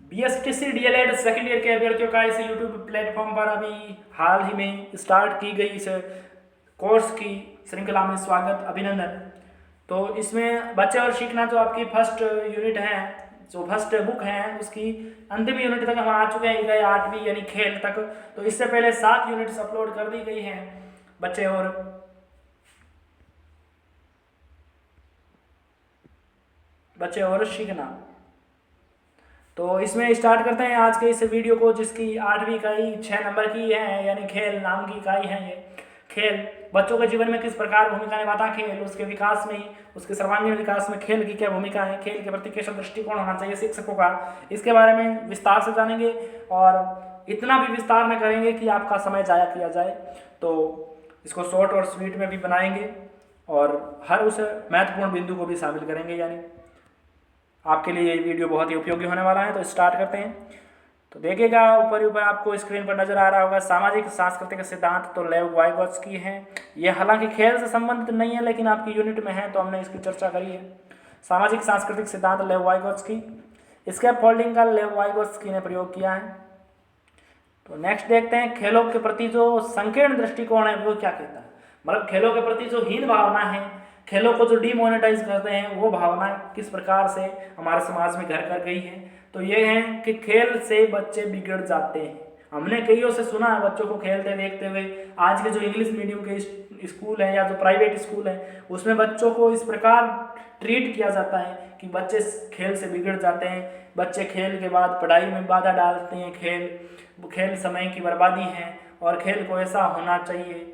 BSTC DElEd second year के अभ्यर्थियों का इस यूट्यूब प्लेटफॉर्म पर अभी हाल ही में स्टार्ट की गई इस कोर्स की श्रृंखला में स्वागत, अभिनंदन। तो इसमें बच्चे और सीखना जो आपकी फर्स्ट यूनिट है, जो फर्स्ट बुक है, उसकी अंतिम यूनिट तक हम आ चुके हैं, गए 8वीं यानी खेल तक। तो इससे पहले 7 यूनिट्स अपलोड कर दी गई हैं बच्चे और सीखना। तो इसमें स्टार्ट करते हैं आज के इस वीडियो को, जिसकी 8वीं इकाई 6 नंबर की है, यानी खेल नाम की इकाई है। ये खेल बच्चों के जीवन में किस प्रकार भूमिका निभाता है, खेल उसके विकास में, उसके सर्वांगीण विकास में खेल की क्या भूमिका है, खेल के प्रति कैसा दृष्टिकोण होना चाहिए शिक्षकों का, इसके बारे में विस्तार से जानेंगे। और इतना भी विस्तार में करेंगे कि आपका समय जाया किया जाए। तो इसको शॉर्ट और स्वीट में भी बनाएंगे और हर उस महत्वपूर्ण बिंदु को भी शामिल करेंगे, यानी आपके लिए ये वीडियो बहुत ही उपयोगी होने वाला है। तो स्टार्ट करते हैं। तो देखिएगा ऊपर आपको स्क्रीन पर नजर आ रहा होगा सामाजिक सांस्कृतिक सिद्धांत, तो लेव वाइगोत्स्की है। ये हालांकि खेल से संबंधित नहीं है, लेकिन आपकी यूनिट में है तो हमने इसकी चर्चा करी है। सामाजिक सांस्कृतिक सिद्धांत लेव वाइगोत्स्की, इसके फोल्डिंग का लेव वाइगोत्स्की ने प्रयोग किया है। तो नेक्स्ट देखते हैं, खेलों के प्रति जो संकीर्ण दृष्टिकोण है वो क्या कहता है। मतलब खेलों के प्रति जो हीन भावना है, खेलों को जो डीमोनेटाइज करते हैं, वो भावना किस प्रकार से हमारे समाज में घर कर गई है। तो ये है कि खेल से बच्चे बिगड़ जाते हैं। हमने कईयों से सुना है बच्चों को खेलते देखते हुए। आज के जो इंग्लिश मीडियम के स्कूल हैं या जो प्राइवेट स्कूल हैं, उसमें बच्चों को इस प्रकार ट्रीट किया जाता है कि बच्चे खेल से बिगड़ जाते हैं। बच्चे खेल के बाद पढ़ाई में बाधा डालते हैं। खेल समय की बर्बादी है और खेल को ऐसा होना चाहिए,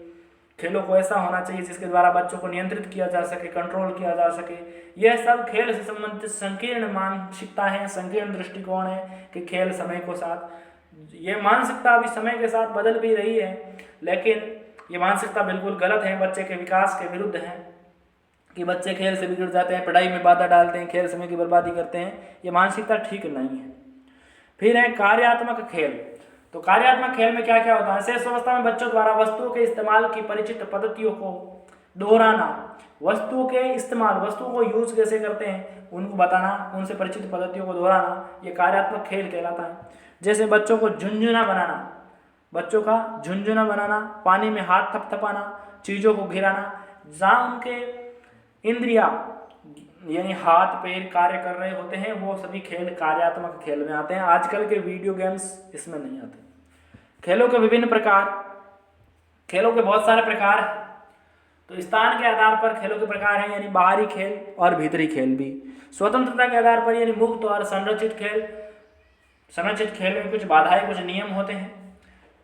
खेलों को ऐसा होना चाहिए जिसके द्वारा बच्चों को नियंत्रित किया जा सके, कंट्रोल किया जा सके। यह सब खेल से संबंधित संकीर्ण मानसिकता है, संकीर्ण दृष्टिकोण है कि खेल समय को साथ, ये मानसिकता अभी समय के साथ बदल भी रही है, लेकिन ये मानसिकता बिल्कुल गलत है, बच्चे के विकास के विरुद्ध है कि बच्चे खेल से बिगड़ जाते हैं, पढ़ाई में बाधा डालते हैं, खेल समय की बर्बादी करते हैं। ये मानसिकता ठीक नहीं है। फिर है कार्यात्मक खेल। तो कार्यात्मक खेल में क्या क्या होता है, शेष अवस्था में बच्चों द्वारा वस्तुओं के इस्तेमाल की परिचित पद्धतियों को दोहराना, वस्तुओं के इस्तेमाल, वस्तुओं को यूज कैसे करते हैं उनको बताना, उनसे परिचित पद्धतियों को दोहराना, ये कार्यात्मक खेल कहलाता है। जैसे बच्चों को झुंझुना बनाना, बच्चों का झुंझुना बनाना, पानी में हाथ थपथपाना, चीज़ों को घिराना, जहाँ उनके इंद्रिया यानी हाथ पैर कार्य कर रहे होते हैं, वो सभी खेल कार्यात्मक खेल में आते हैं। आजकल के वीडियो गेम्स इसमें नहीं आते। खेलों के विभिन्न प्रकार, खेलों के बहुत सारे प्रकार हैं। तो स्थान के आधार पर खेलों के प्रकार हैं, यानी बाहरी खेल और भीतरी खेल भी। स्वतंत्रता के आधार पर यानी मुक्त और संरचित खेल। संरचित खेल में कुछ बाधाएं, कुछ नियम होते हैं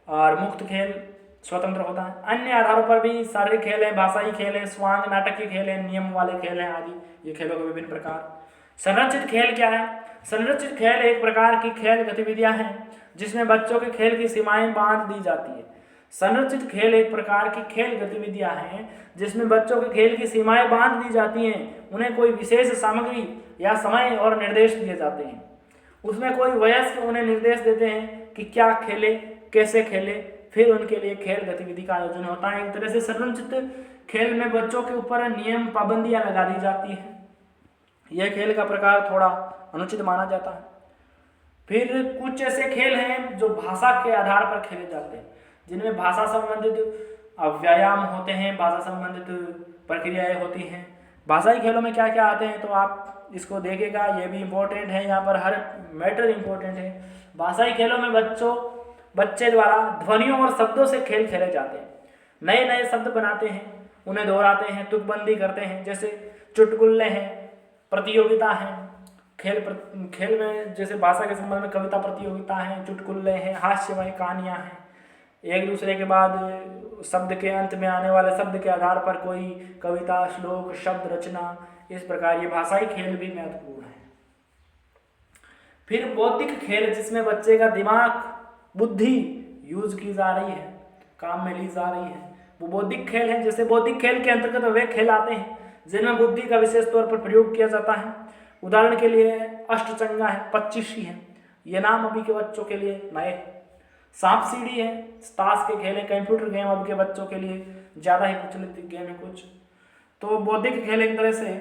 और मुक्त खेल स्वतंत्र होता है। अन्य आधारों पर भी शारीरिक खेल है, भाषाई खेल है, स्वांग नाटकीय खेल है, नियम वाले खेल हैं आदि। ये खेलों के विभिन्न प्रकार। संरचित खेल क्या है? संरचित खेल एक प्रकार की खेल गतिविधियां हैं जिसमें बच्चों के खेल की सीमाएं बांध दी जाती है। संरचित खेल एक प्रकार की खेल गतिविधियां हैं जिसमें बच्चों के खेल की सीमाएं बांध दी जाती हैं। उन्हें कोई विशेष सामग्री या समय और निर्देश दिए जाते हैं। उसमें कोई वयस्क उन्हें निर्देश देते हैं कि क्या खेले, कैसे खेले, फिर उनके लिए खेल गतिविधि का आयोजन होता है। एक तरह से संरचित खेल में बच्चों के ऊपर नियम पाबंदियां लगा दी जाती हैं। यह खेल का प्रकार थोड़ा अनुचित माना जाता है। फिर कुछ ऐसे खेल हैं जो भाषा के आधार पर खेले जाते हैं, जिनमें भाषा संबंधित व्यायाम होते हैं, भाषा संबंधित प्रक्रियाएं होती हैं। भाषाई खेलों में क्या क्या आते हैं तो आप इसको देखेगा, ये भी इम्पोर्टेंट है, यहाँ पर हर मैटर इम्पोर्टेंट है। भाषाई खेलों में बच्चे द्वारा ध्वनियों और शब्दों से खेल खेले जाते हैं। नए नए शब्द बनाते हैं, उन्हें दोहराते हैं, तुकबंदी करते हैं। जैसे चुटकुल्ले हैं, प्रतियोगिता है। खेल में जैसे भाषा के संबंध में कविता प्रतियोगिता है, चुटकुल्ले हैं, हास्यमय कहानियाँ हैं। एक दूसरे के बाद शब्द के अंत में आने वाले शब्द के आधार पर कोई कविता, श्लोक, शब्द रचना, इस प्रकार ये भाषाई खेल भी महत्वपूर्ण है। फिर बौद्धिक खेल, जिसमें बच्चे का दिमाग, बुद्धि यूज की जा रही है, काम में ली जा रही है, वो बौद्धिक खेल है। जैसे बौद्धिक खेल के अंतर्गत वे खेल आते हैं जिनमें बुद्धि का विशेष तौर पर प्रयोग किया जाता है। उदाहरण के लिए अष्टचंगा है, पच्चीसी है, ये नाम अभी के बच्चों के लिए नए। सांप सीढ़ी है, ताश के खेल है, कंप्यूटर गेम अब के बच्चों के लिए ज़्यादा ही प्रचलित गेम है कुछ। तो बौद्धिक खेल एक तरह से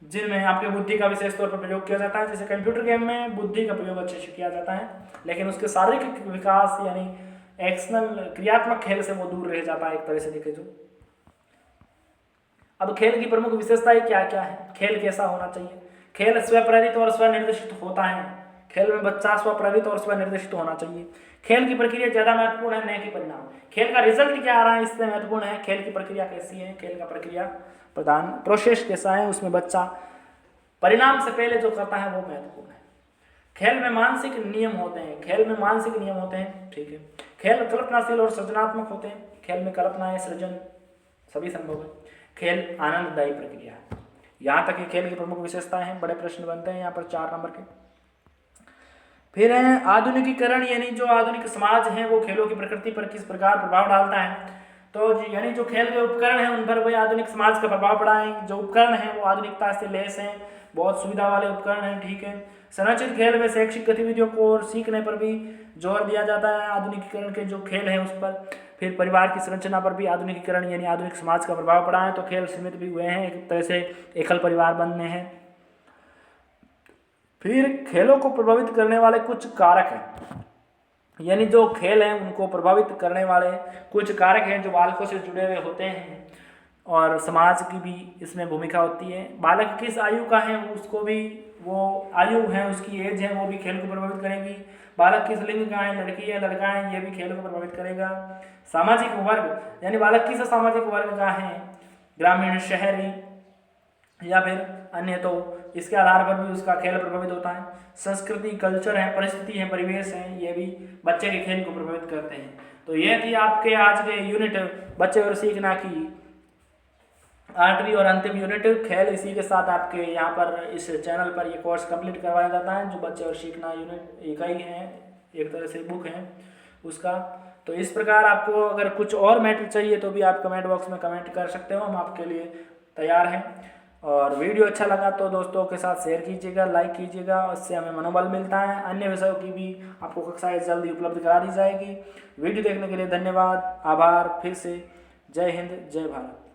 जिनमें आपके बुद्धि का विशेष तौर पर प्रयोग किया जाता है। जैसे कंप्यूटर गेम में बुद्धि का प्रयोग अच्छे से किया जाता है, लेकिन उसके शारीरिक विकास यानी एक्शनल क्रियात्मक खेल से वो दूर रह जाता है एक तरह से देखे जो। अब खेल की प्रमुख विशेषताएं क्या क्या है, खेल कैसा होना चाहिए। खेल स्वप्रेरित और स्वनिर्देशित होता है। खेल में बच्चा स्वप्रेरित और स्वनिर्देशित होना चाहिए। खेल की प्रक्रिया ज्यादा महत्वपूर्ण है न कि परिणाम। खेल का रिजल्ट क्या आ रहा है इससे महत्वपूर्ण है खेल की प्रक्रिया कैसी है, खेल का प्रक्रिया प्रदान प्रोसेस कैसा है, उसमें बच्चा परिणाम से पहले जो करता है वो महत्वपूर्ण है। खेल में मानसिक नियम होते हैं, खेल में मानसिक नियम होते हैं, ठीक है। खेल कल्पनाशील और सृजनात्मक होते हैं, खेल में कल्पना सृजन सभी संभव है। खेल आनंददायी प्रक्रिया है। यहाँ तक ये खेल की प्रमुख विशेषताएं हैं। बड़े प्रश्न बनते हैं यहाँ पर 4 नंबर के। फिर है आधुनिकीकरण, यानी जो आधुनिक समाज है वो खेलों की प्रकृति पर किस प्रकार प्रभाव डालता है। तो यानी जो खेल के उपकरण हैं उन पर वही आधुनिक समाज का प्रभाव पड़ा है। जो उपकरण हैं वो आधुनिकता से लैस हैं, बहुत सुविधा वाले उपकरण हैं, ठीक है। संरचित खेल में शैक्षिक गतिविधियों को और सीखने पर भी जोर दिया जाता है आधुनिकीकरण के जो खेल हैं उस पर। फिर परिवार की संरचना पर भी आधुनिकीकरण यानी आधुनिक समाज का प्रभाव पड़ा है, तो खेल सीमित भी हुए हैं, एक तरह से एकल परिवार बनने हैं। फिर खेलों को प्रभावित करने वाले कुछ कारक हैं, यानी जो खेल हैं उनको प्रभावित करने वाले कुछ कारक हैं जो बालकों से जुड़े हुए होते हैं और समाज की भी इसमें भूमिका होती है। बालक किस आयु का है उसको भी, वो आयु है उसकी एज है वो भी खेल को प्रभावित करेगी। बालक किस लिंग का है, लड़की है लड़का है, ये भी खेल को प्रभावित करेगा। सामाजिक वर्ग यानी बालक किस सामाजिक वर्ग का है, ग्रामीण शहरी या फिर अन्य, तो इसके आधार पर भी उसका खेल प्रभावित होता है। संस्कृति कल्चर है, परिस्थिति है, परिवेश है, ये भी बच्चे के खेल को प्रभावित करते हैं। तो ये थी आपके आज के यूनिट बच्चे और सीखना की 8वीं और अंतिम यूनिट खेल। इसी के साथ आपके यहाँ पर इस चैनल पर ये कोर्स कंप्लीट करवाया जाता है जो बच्चे और सीखना यूनिट इकाई है, एक तरह से बुक है उसका। तो इस प्रकार आपको अगर कुछ और मैटर चाहिए तो भी आप कमेंट बॉक्स में कमेंट कर सकते हो, हम आपके लिए तैयार हैं। और वीडियो अच्छा लगा तो दोस्तों के साथ शेयर कीजिएगा, लाइक कीजिएगा, उससे हमें मनोबल मिलता है। अन्य विषयों की भी आपको कक्षाएं जल्दी उपलब्ध करा दी जाएगी। वीडियो देखने के लिए धन्यवाद, आभार। फिर से जय हिंद, जय भारत।